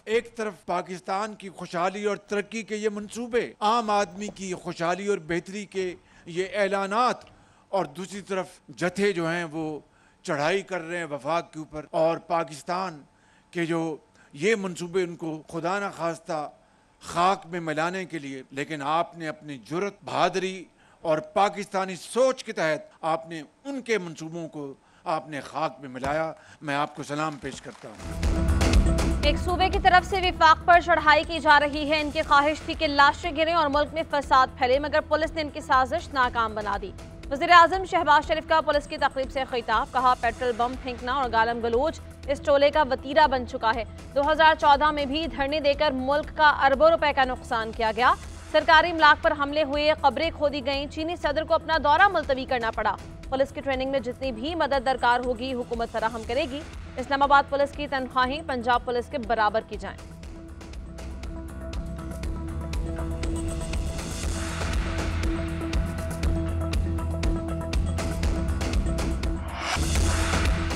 एक तरफ पाकिस्तान की खुशहाली और तरक्की के ये मंसूबे, आम आदमी की खुशहाली और बेहतरी के ये ऐलानात, और दूसरी तरफ जत्थे जो हैं वो चढ़ाई कर रहे हैं वफाक के ऊपर, और पाकिस्तान के जो ये मंसूबे उनको खुदा न खास्ता खाक में मिलाने के लिए। लेकिन आपने अपनी जुर्रत, बहादुरी और पाकिस्तानी सोच के तहत आपने उनके मंसूबों को आपने खाक में मिलाया। मैं आपको सलाम पेश करता हूँ। एक सूबे की तरफ से विफाक पर चढ़ाई की जा रही है। इनकी ख्वाहिश थी कि लाशें गिरें और मुल्क में फसाद फैले, मगर पुलिस ने इनकी साजिश नाकाम बना दी। वज़ीर आज़म शहबाज शरीफ का पुलिस की तकरीब से खिताब, कहा पेट्रोल बम फेंकना और गालम गलोच इस टोले का वतीरा बन चुका है। 2014 में भी धरने देकर मुल्क का अरबों रुपए का नुकसान किया गया। सरकारी इमलाक पर हमले हुए, कब्रें खोदी गईं, चीनी सदर को अपना दौरा मुलतवी करना पड़ा। पुलिस की ट्रेनिंग में जितनी भी मदद दरकार होगी हुकूमत फराहम करेगी। इस्लामाबाद पुलिस की तनख्वाहें पंजाब पुलिस के बराबर की जाएं।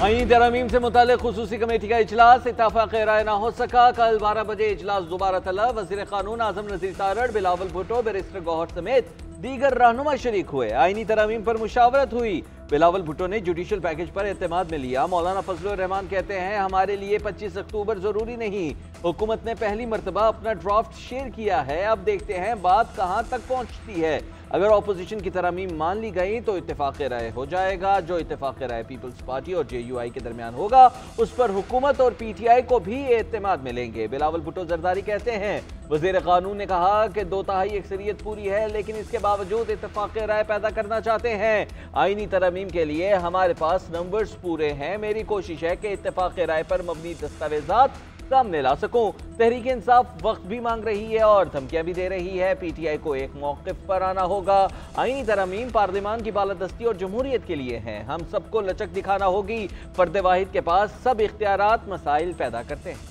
आईनी तरमीम से मुतालिक खुसूसी कमेटी का इजलास, इत्तफाक राय ना हो सका। कल 12 बजे इजलास दोबारा तलब। वज़ीर कानून आज़म नज़ीर तारड़, बिलावल भुट्टो, बैरिस्टर गौहर समेत दीगर रहनुमा शरीक हुए। आईनी तरमीम पर मुशावरत हुई। बिलावल भुट्टो ने जुडिशल पैकेज पर एतमाद में लिया। मौलाना फजलुर रहमान कहते हैं हमारे लिए 25 अक्टूबर जरूरी नहीं, हुकूमत ने पहली मरतबा अपना ड्राफ्ट शेयर किया है, अब देखते हैं बात कहां तक पहुंचती है। अगर ऑपोजिशन की तरमीम मान ली गई तो इत्तेफाक राय हो जाएगा। जो इत्तेफाक राय पीपल्स पार्टी और JUI के दरमियान होगा उस पर हुकूमत और PTI को भी एतमाद मिलेंगे। बिलावल भुट्टो जरदारी कहते हैं वज़ीर कानून ने कहा कि 2/3 अक्सरियत पूरी है, लेकिन इसके बावजूद इत्तेफाक राय पैदा करना चाहते हैं। आईनी तरमीम के लिए हमारे पास नंबर्स पूरे हैं। मेरी कोशिश है कि इत्तेफाक राय पर मबनी दस्तावेजात सामने ला सकूं। तहरीक इंसाफ वक्त भी मांग रही है और धमकियां भी दे रही है। PTI को एक मौक़िफ़ पर आना होगा। आईनी तरमीम पार्लिमान की बालादस्ती और जमहूरियत के लिए हैं। हम सबको लचक दिखाना होगी। फर्द वाहिद के पास सब इख्तियारात मसाइल पैदा करते हैं।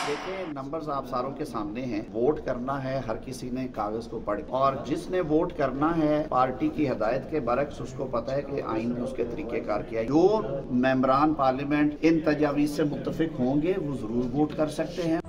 देखिए, नंबर्स आप सारों के सामने हैं। वोट करना है, हर किसी ने कागज को पढ़, और जिसने वोट करना है पार्टी की हदायत के बरक्स उसको पता है कि आइन में उसके तरीक़ेकार क्या है। जो मेंबरान पार्लियामेंट इन तजावीज़ से मुत्तफिक होंगे वो जरूर वोट कर सकते हैं।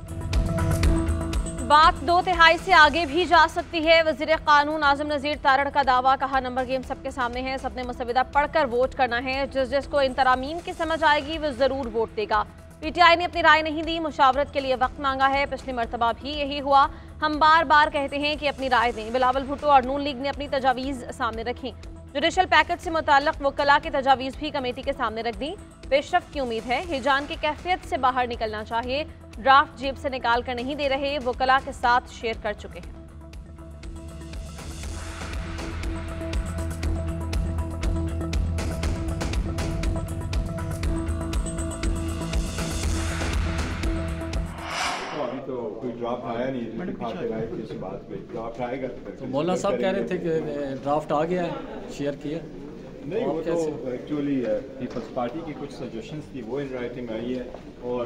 बात 2/3 से आगे भी जा सकती है। वज़ीर कानून आज़म नज़ीर तारड़ का दावा, कहा नंबर गेम सबके सामने है, सबने मसविदा पढ़कर वोट करना है। जिसको इन तरामीम की समझ आएगी वो जरूर वोट देगा। PTI ने अपनी राय नहीं दी, मुशावरत के लिए वक्त मांगा है। पिछली मरतबा भी यही हुआ। हम बार बार कहते हैं कि अपनी राय दें। बिलावल भुट्टो और नून लीग ने अपनी तजावीज़ सामने रखी। जुडिशल पैकेज से मुताल्लिक़ वकला की तजावीज़ भी कमेटी के सामने रख दी। पेशरफ्त की उम्मीद है। हिजान की कैफियत से बाहर निकलना चाहिए। ड्राफ्ट जेब से निकाल कर नहीं दे रहे, वकला के साथ शेयर कर चुके हैं। तो कोई ड्राफ्ट आया नहीं, बात पे ड्राफ्ट आएगा तो मौलाना साहब कह रहे थे कि ड्राफ्ट आ गया है, शेयर किया नहीं। वो तो एक्चुअली पीपल्स पार्टी की कुछ सजेशंस थी, वो इन राइटिंग आई है, और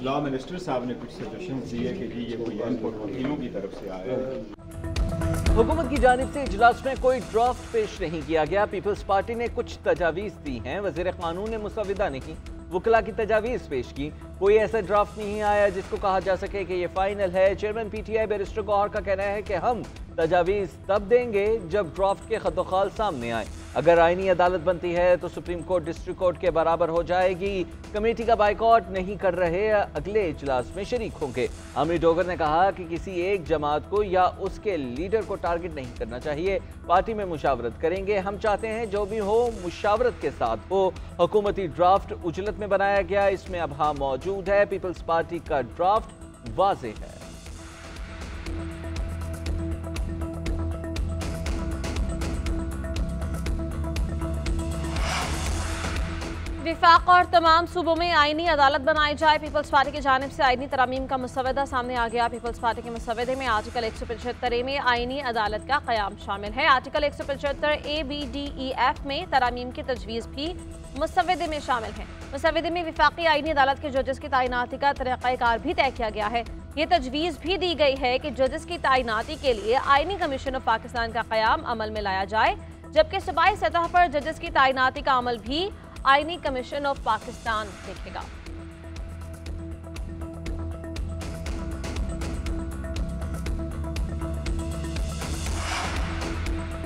लॉ मिनिस्टर साहब ने कुछ सजेशंस दी है कि जी ये कोई इनपुट वकीलों की तरफ से आया है। हुकूमत की जानिब से इजलास में कोई ड्राफ्ट पेश नहीं किया गया। पीपल्स पार्टी ने कुछ तजावीज़ दी हैं, वज़ीर कानून ने मुसविदा नहीं, वकला की तजावीज़ पेश की। कोई ऐसा ड्राफ्ट नहीं आया जिसको कहा जा सके कि ये फाइनल है। चेयरमैन PTI बैरिस्टर गौहर का कहना है कि हम तजावीज़ तब देंगे जब ड्राफ्ट के खतोखाल सामने आए। अगर आईनी अदालत बनती है तो सुप्रीम कोर्ट डिस्ट्रिक्ट कोर्ट के बराबर हो जाएगी। कमेटी का बाइकआउट नहीं कर रहे, अगले इजलास में शरीक होंगे। अमरी डोगर ने कहा कि किसी एक जमात को या उसके लीडर को टारगेट नहीं करना चाहिए। पार्टी में मुशावरत करेंगे। हम चाहते हैं जो भी हो मुशावरत के साथ हो। हुकूमती ड्राफ्ट उजलत में बनाया गया, इसमें अब हाँ मौजूद है। पीपल्स पार्टी का ड्राफ्ट वाज़ेह है। विफाक और तमाम सूबों में आईनी अदालत बनाई जाए। पीपल्स पार्टी की जानिब से आईनी तरामीम का मुसवदा सामने आ गया। पीपल्स पार्टी के मुसवदे में आर्टिकल 175 में आईनी अदालत का क़याम शामिल है। आर्टिकल 175 A-B-D-E-F में तरामीम की तजवीज़ भी मुसवदे में शामिल है। मुसवदे में विफाकी आईनी अदालत के जजेस की तैनाती का तरीक़ाकार भी तय किया गया है। ये तजवीज़ भी दी गई है कि जजेस की तैनाती के लिए आईनी कमीशन ऑफ पाकिस्तान का क़याम अमल में लाया जाए। जबकि सूबाई सतह पर जजेस की तैनाती का अमल भी आईनी कमीशन ऑफ पाकिस्तान देखेगा।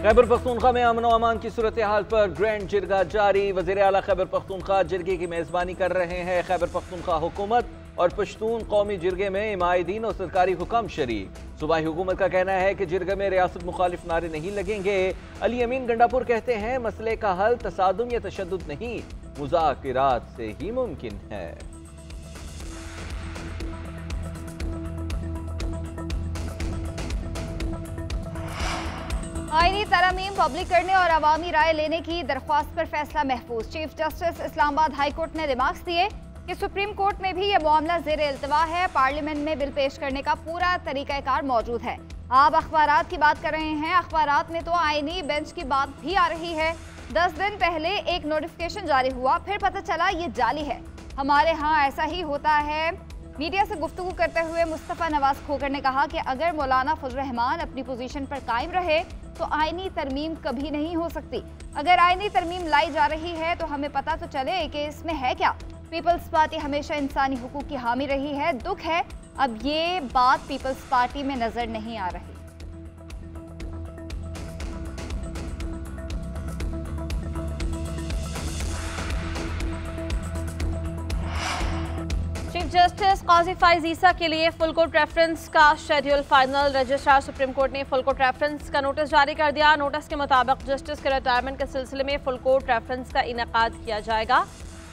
खैबर पख्तूनख्वा में अमन और अमान की सूरत हाल पर ग्रैंड जिरगा जारी। वज़ीर आला खैबर पख्तूनख्वा जिरगे की मेज़बानी कर रहे हैं। खैबर पख्तूनख्वा हुकूमत और पश्तून कौमी जिरगे में इमायदीन और सरकारी हुकाम शरीक। सूबाई हुकूमत का कहना है कि जिरगे में रियासत मुखालिफ नारे नहीं लगेंगे। अली अमीन गंडापुर कहते हैं मसले का हल तसादुम या तशद्दुद नहीं, मुज़ाकिरात से ही मुमकिन है। आईनी तरमीम पब्लिक करने और अवामी राय लेने की दरख्वास्त पर फैसला महफूज। Chief justice Islamabad high court ने रिमार्क्स दिए कि सुप्रीम कोर्ट में भी यह मामला ज़ेरे इल्तवा है। पार्लियामेंट में बिल पेश करने का पूरा तरीक़ाकार मौजूद है। आप अखबारात की बात कर रहे हैं, अखबारात में तो आईनी बेंच की बात भी आ रही है। 10 दिन पहले एक नोटिफिकेशन जारी हुआ, फिर पता चला ये जाली है। हमारे यहाँ ऐसा ही होता है। मीडिया से गुफ्तगू करते हुए मुस्तफ़ा नवाज खोकर ने कहा कि अगर मौलाना फजल रहमान अपनी पोजीशन पर कायम रहे तो आईनी तरमीम कभी नहीं हो सकती। अगर आईनी तरमीम लाई जा रही है तो हमें पता तो चले कि इसमें है क्या। पीपल्स पार्टी हमेशा इंसानी हुकूक की हामी रही है। दुख है अब ये बात पीपल्स पार्टी में नजर नहीं आ रही। चीफ जस्टिस काजी फाइज ईसा के लिए फुल कोर्ट रेफरेंस का schedule final. Registrar supreme court ने फुल कोर्ट रेफरेंस का नोटिस जारी कर दिया। नोटिस के मुताबिक जस्टिस के रिटायरमेंट के सिलसिले में फुल कोर्ट रेफरेंस का इनेकाद किया जाएगा।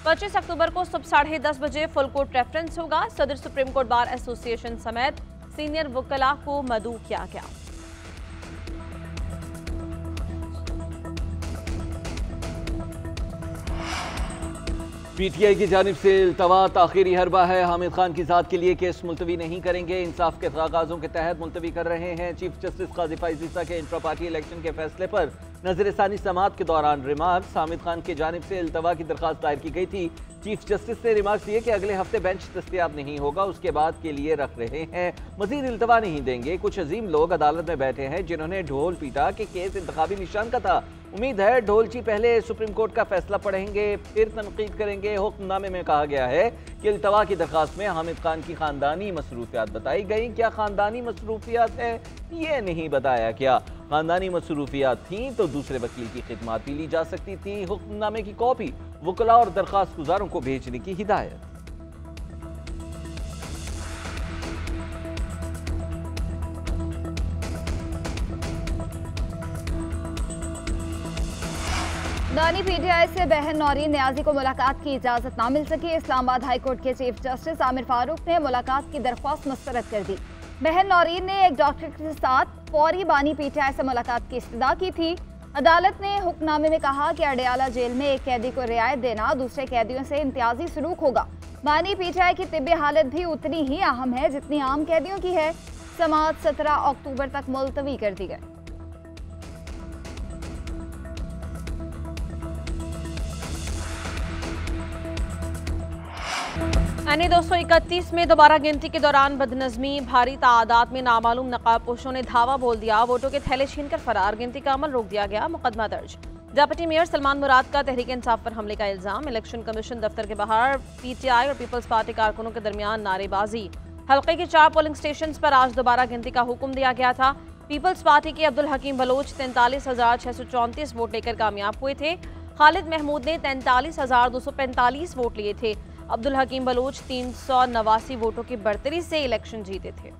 25 अक्टूबर को सुबह 10:30 बजे फुल कोर्ट रेफरेंस होगा। सदर सुप्रीम कोर्ट बार एसोसिएशन समेत सीनियर वकला को मदऊ किया गया। पीटीआई की जानिब से इल्तवा ताखिरी हरबा है। हामिद खान की ज़ात के लिए केस मुलतवी नहीं करेंगे, इंसाफ के तकाज़ों के तहत मुलतवी कर रहे हैं। चीफ जस्टिस काजी फाइज ईसा के इंट्रा पार्टी इलेक्शन के फैसले पर नजरसानी समाअत के दौरान रिमार्क्स। हामिद खान की जानिब से इल्तवा की दरख्वास्त दायर की गई थी। चीफ जस्टिस ने रिमार्क्स दिए कि अगले हफ्ते बेंच दस्तयाब नहीं होगा, उसके बाद के लिए रख रहे हैं, मजीद इल्तवा नहीं देंगे। कुछ अजीम लोग अदालत में बैठे हैं जिन्होंने ढोल पीटा कि केस इंतखाबी निशान का था। उम्मीद है ढोलची पहले सुप्रीम कोर्ट का फैसला पढ़ेंगे फिर तनकीद करेंगे। हुक्मनामे में कहा गया है कि इल्तवा की दरख्वास्त में हामिद खान की खानदानी मसरूफियात बताई गई। क्या खानदानी मसरूफियात है ये नहीं बताया गया। खानदानी मसरूफियात थी तो दूसरे वकील की खिदमत भी ली जा सकती थी। हुक्मनामे की कॉपी वकला और दरख्वास्त गुजारों को भेजने की हिदायत। दानी पीटीआई से बहन नौरीन न्याजी को मुलाकात की इजाजत ना मिल सकी। इस्लामाबाद हाई कोर्ट के चीफ जस्टिस आमिर फारूक ने मुलाकात की दरख्वास्त मुस्तरद कर दी। बहन नौरीन ने एक डॉक्टर के साथ फौरी बानी पीटीआई से मुलाकात की इस्तदा की थी। अदालत ने हुक्मनामे में कहा कि अडयाला जेल में एक कैदी को रियायत देना दूसरे कैदियों से इम्तियाजी सलूक होगा। बानी पीटीआई की तिब्बी हालत भी उतनी ही अहम है जितनी आम कैदियों की है। समाअत 17 अक्टूबर तक मुलतवी कर दी गई। यानी 231 में दोबारा गिनती के दौरान बदनज़मी, भारी तादाद में नामालूम नकाबपोशों ने धावा बोल दिया, वोटों के थैले छीनकर फरार, गिनती का अमल रोक दिया गया, मुकदमा दर्ज। डिप्टी मेयर सलमान मुराद का तहरीक इंसाफ पर हमले का इल्जाम। इलेक्शन कमीशन दफ्तर के बाहर पीटीआई और पीपल्स पार्टी कारकुनों के दरमियान नारेबाजी। हल्के के 4 पोलिंग स्टेशन पर आज दोबारा गिनती का हुक्म दिया गया था। पीपल्स पार्टी के अब्दुल हकीम बलोच 43,634 वोट लेकर कामयाब हुए थे। खालिद महमूद ने 43,245 वोट लिए थे। अब्दुल हकीम बलोच 389 वोटों की बढ़तरी से इलेक्शन जीते थे।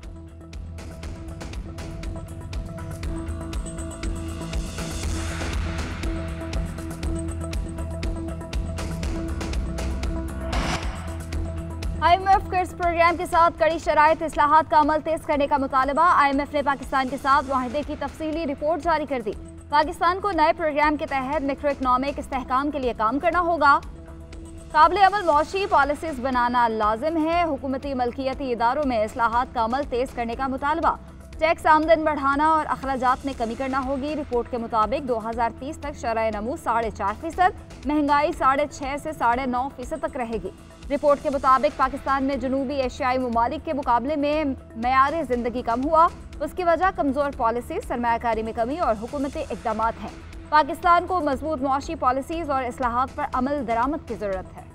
IMF कर्ज प्रोग्राम के साथ कड़ी शराइत इस्लाहात का अमल तेज करने का मुतालबा। IMF ने पाकिस्तान के साथ मुआहदे की तफसीली रिपोर्ट जारी कर दी। पाकिस्तान को नए प्रोग्राम के तहत मैक्रो इकनॉमिक इस्तेहकाम के लिए काम करना होगा। काबिल अमल मौशी पॉलिसीज बनाना लाजिम है। हुकूमती मलकियती इदारों में इस्लाहात का अमल तेज करने का मुतालबा। टैक्स आमदन बढ़ाना और अखराजात में कमी करना होगी। रिपोर्ट के मुताबिक 2030 तक शरह नमू 4.5%, महंगाई 6.5 से 9.5% तक रहेगी। रिपोर्ट के मुताबिक पाकिस्तान में जनूबी एशियाई ममालिक के मुकाबले में मयार ज़िंदगी कम हुआ। उसकी वजह कमज़ोर पॉलिसी, सरमायाकारी में कमी और हुकूमती इक़दामात हैं। पाकिस्तान को मजबूत मुआशी पॉलिसीज और इस्लाहात पर अमल दरामद की जरूरत है।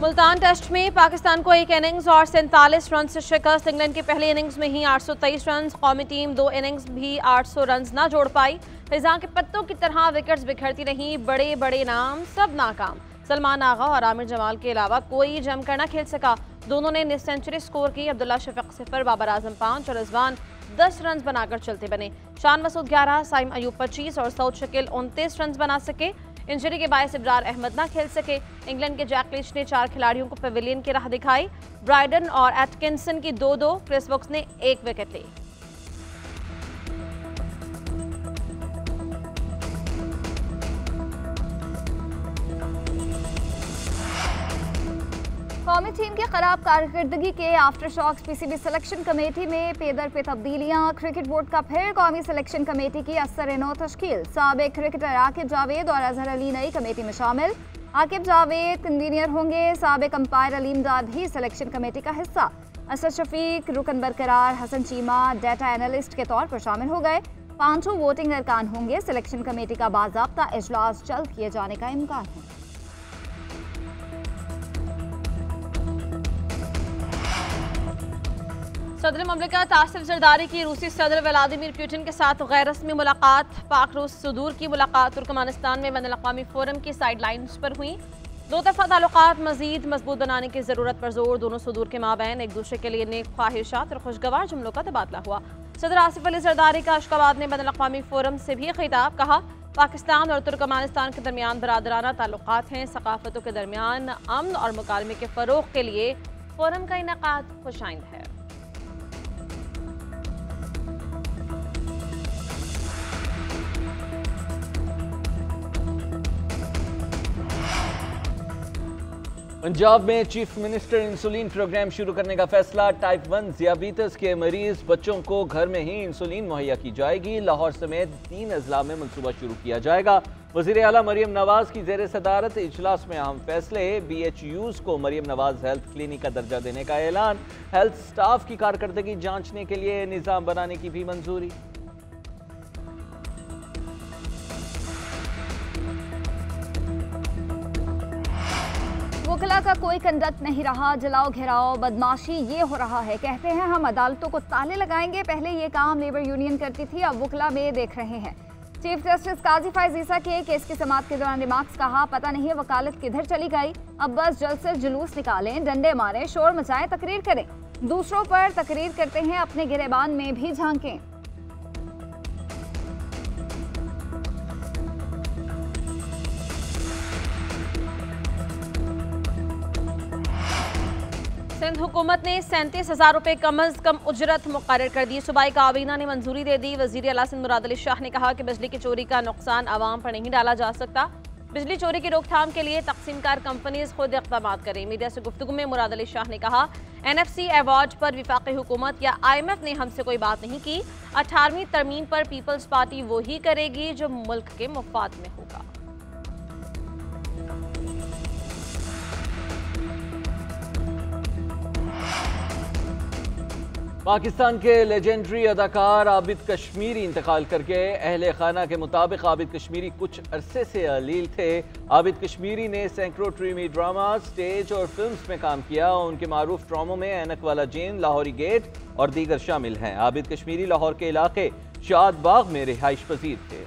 मुल्तान टेस्ट में पाकिस्तान को एक इनिंग्स और 47 रन से शिकस्त। इंग्लैंड की पहली इनिंग्स में ही 823 रन। कौमी टीम 2 इनिंग्स भी 800 रन न जोड़ पाई। फिजा के पत्तों की तरह विकेट्स बिखरती रहीं। बड़े बड़े नाम सब नाकाम। सलमान आगा और आमिर जमाल के अलावा कोई जमकर न खेल सका। दोनों ने निस सेंचुरी स्कोर की। अब्दुल्ला शफीक 0, बाबर आजम 5 और रिजवान 10 रन बनाकर चलते बने। शान मसूद 11, साइम अयूब 25 और सऊद शकील 29 रन बना सके। इंजरी के बायस इब्रार अहमद ना खेल सके। इंग्लैंड के जैक लीच ने 4 खिलाड़ियों को पेविलियन की राह दिखाई। ब्राइडन और एटकिंसन की 2-2, क्रिस वोक्स ने 1 विकेट ली। कौमी टीम की खराब कारकर्दगी के aftershocks. PCB selection committee में पेदर पे तब्दीलियां। क्रिकेट बोर्ड का फिर कौमी सिलेक्शन कमेटी की असर-ए-नौ तश्कील। साबिक क्रिकेटर आकिब जावेद और अजहर अली नई कमेटी में शामिल। आकिब जावेद कन्वीनियर होंगे। साबिक अंपायर अलीम दाद भी सिलेक्शन कमेटी का हिस्सा। असद शफीक रुकन बरकरार। हसन चीमा डाटा एनालिस्ट के तौर पर शामिल हो गए। 5 वोटिंग अरकान होंगे। सिलेक्शन कमेटी का बाज़ाब्ता इजलास जल्द किए जाने का इम्कान है। सदर ममलिकत आसिफ जरदारी की रूसी सदर व्लादिमीर पुतिन के साथ गैर रस्मी मुलाकात। पाक रूस सदूर की मुलाकात तुर्कमानिस्तान में बैनुल-अक़वामी फोरम की साइडलाइंस पर हुई। दो तरफा ताल्लुकात मजीद मजबूत बनाने की जरूरत पर जोर। दोनों सदूर के माबैन एक दूसरे के लिए नेक ख्वाहिशात और खुशगवार जुमलों का तबादला हुआ। सदर आसिफ अली जरदारी का अशकाबाद में बैनुल-अक़वामी फोरम से भी खिताब। कहा, पाकिस्तान और तुर्कमानिस्तान के दरमियान बरादराना ताल्लुकात हैं। सकाफतों के दरमियान अमन और मुकालमे के फरोग के लिए फोरम का इनेकाद खुशाइंद है। पंजाब में चीफ मिनिस्टर इंसुलिन प्रोग्राम शुरू करने का फैसला। टाइप 1 ज़ियाबीतस के मरीज बच्चों को घर में ही इंसुलिन मुहैया की जाएगी। लाहौर समेत 3 अजला में मनसूबा शुरू किया जाएगा। वज़ीर आला मरियम नवाज की ज़ेर सदारत इजलास में अहम फैसले। BHUs को मरियम नवाज हेल्थ क्लिनिक का दर्जा देने का ऐलान। हेल्थ स्टाफ की कारकर्दगी जांचने के लिए निज़ाम बनाने की भी मंजूरी। वकला का कोई कंडक्ट नहीं रहा। जलाओ घेराव बदमाशी ये हो रहा है। कहते हैं हम अदालतों को ताले लगाएंगे। पहले ये काम लेबर यूनियन करती थी, अब वकला में देख रहे हैं। चीफ जस्टिस काजी फैज ईसा के केस की समाअत के दौरान रिमार्क्स। कहा, पता नहीं वकालत किधर चली गई। अब बस जल्द से जुलूस निकालें, डंडे मारें, शोर मचाएं, तकरीर करें। दूसरों पर तकरीर करते हैं, अपने गिरेबान में भी झांकें। सिंध हुकूमत ने 37,000 रुपये कम अज कम उजरत मुकर्रर कर दी। सूबाई काबीना ने मंजूरी दे दी। वज़ीर आला सिंध मुराद अली शाह ने कहा कि बिजली की चोरी का नुकसान आवाम पर नहीं डाला जा सकता। बिजली चोरी की रोकथाम के लिए तकसीमकार कंपनीज खुद इक़दाम करें। मीडिया से गुफ्तगू में मुराद अली शाह ने कहा, NFC अवार्ड पर वफाकी हुकूमत या IMF ने हमसे कोई बात नहीं की। 18वीं तरमीम पर पीपल्स पार्टी वही करेगी जो मुल्क के मुफाद में होगा। पाकिस्तान के लेजेंडरी अदाकार आबिद कश्मीरी इंतकाल करके। अहले खाना के मुताबिक आबिद कश्मीरी कुछ अरसे से अलील थे। आबिद कश्मीरी ने सैकड़ों टीवी ड्रामा, स्टेज और फिल्म्स में काम किया। उनके मारूफ ड्रामों में ऐनक वाला जीन, लाहौरी गेट और दीगर शामिल हैं। आबिद कश्मीरी लाहौर के इलाके शाद बाग में रिहाइश पजीर थे।